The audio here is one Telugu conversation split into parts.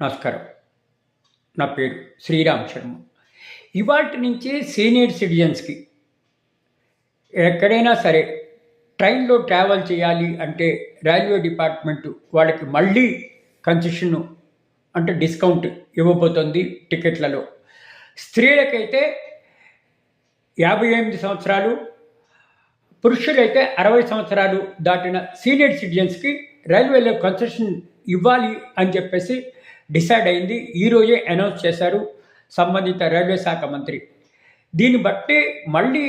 నమస్కారం. నా పేరు శ్రీరామ్ శర్మ. ఇవాల్టి నుంచి సీనియర్ సిటిజన్స్‌కి ఎక్కడైనా సరే ట్రైన్‌లో ట్రావెల్ చేయాలి అంటే రైల్వే డిపార్ట్‌మెంటు వాళ్ళకి మళ్ళీ కన్సెషను అంటే డిస్కౌంట్ ఇవ్వబోతోంది టికెట్లలో. స్త్రీలకైతే 58 సంవత్సరాలు, పురుషులైతే 60 సంవత్సరాలు దాటిన సీనియర్ సిటిజన్స్‌కి రైల్వేలో కన్సెషన్ ఇవ్వాలి అని చెప్పేసి డిసైడ్ అయింది. ఈరోజే అనౌన్స్ చేశారు సంబంధిత రైల్వే శాఖ మంత్రి. దీన్ని బట్టి మళ్ళీ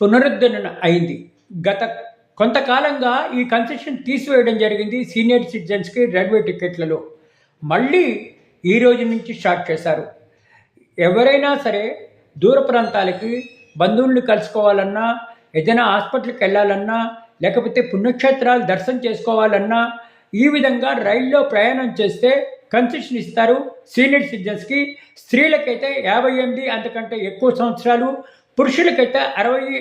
పునరుద్ధరణ అయింది. గత కొంతకాలంగా ఈ కన్సెషన్ తీసివేయడం జరిగింది సీనియర్ సిటిజన్స్కి రైల్వే టికెట్లలో. మళ్ళీ ఈ రోజు నుంచి స్టార్ట్ చేశారు. ఎవరైనా సరే దూర ప్రాంతాలకి బంధువుల్ని కలుసుకోవాలన్నా, ఏదైనా హాస్పిటల్కి వెళ్ళాలన్నా, లేకపోతే పుణ్యక్షేత్రాలు దర్శనం చేసుకోవాలన్నా ఈ విధంగా రైల్లో ప్రయాణం చేస్తే కన్సెషన్ ఇస్తారు సీనియర్ సిటిజన్స్కి. స్త్రీలకైతే 58 అంతకంటే ఎక్కువ సంవత్సరాలు, పురుషులకైతే 60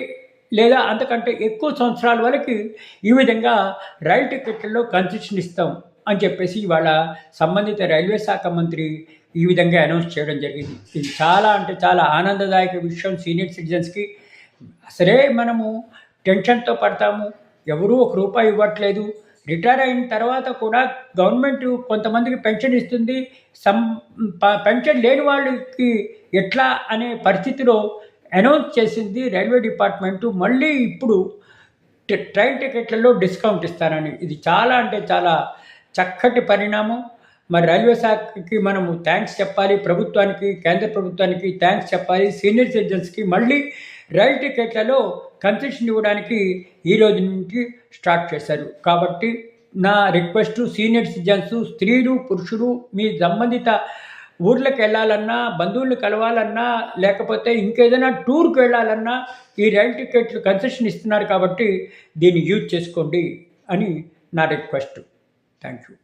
లేదా అంతకంటే ఎక్కువ సంవత్సరాల వరకు ఈ విధంగా రైలు టికెట్లలో కన్సెషన్ ఇస్తాం అని చెప్పేసి ఇవాళ సంబంధిత రైల్వే శాఖ మంత్రి ఈ విధంగా అనౌన్స్ చేయడం జరిగింది. ఇది చాలా అంటే చాలా ఆనందదాయక విషయం సీనియర్ సిటిజన్స్కి. సరే, మనము టెన్షన్తో పడతాము, ఎవరూ ₹1 ఇవ్వట్లేదు. రిటైర్ అయిన తర్వాత కూడా గవర్నమెంట్ కొంతమందికి పెన్షన్ ఇస్తుంది, పెన్షన్ లేని వాళ్ళకి ఎట్లా అనే పరిస్థితిలో అనౌన్స్ చేసింది రైల్వే డిపార్ట్మెంటు. మళ్ళీ ఇప్పుడు ట్రైన్ టికెట్లలో డిస్కౌంట్ ఇస్తారని, ఇది చాలా అంటే చాలా చక్కటి పరిణామం. మరి రైల్వే శాఖకి మనము థ్యాంక్స్ చెప్పాలి, ప్రభుత్వానికి, కేంద్ర ప్రభుత్వానికి థ్యాంక్స్ చెప్పాలి. సీనియర్ సిటిజన్స్కి మళ్ళీ రైలు టికెట్లలో కన్సెషన్ ఇవ్వడానికి ఈ రోజు నుంచి స్టార్ట్ చేశారు. కాబట్టి నా రిక్వెస్ట్, సీనియర్ సిటిజన్స్, స్త్రీలు, పురుషులు మీ సంబంధిత ఊర్లకు వెళ్ళాలన్నా, బంధువులను కలవాలన్నా, లేకపోతే ఇంకేదైనా టూర్కి వెళ్ళాలన్నా ఈ రైలు టికెట్లు కన్సెషన్ ఇస్తున్నారు కాబట్టి దీన్ని యూజ్ చేసుకోండి అని నా రిక్వెస్ట్. Thank you.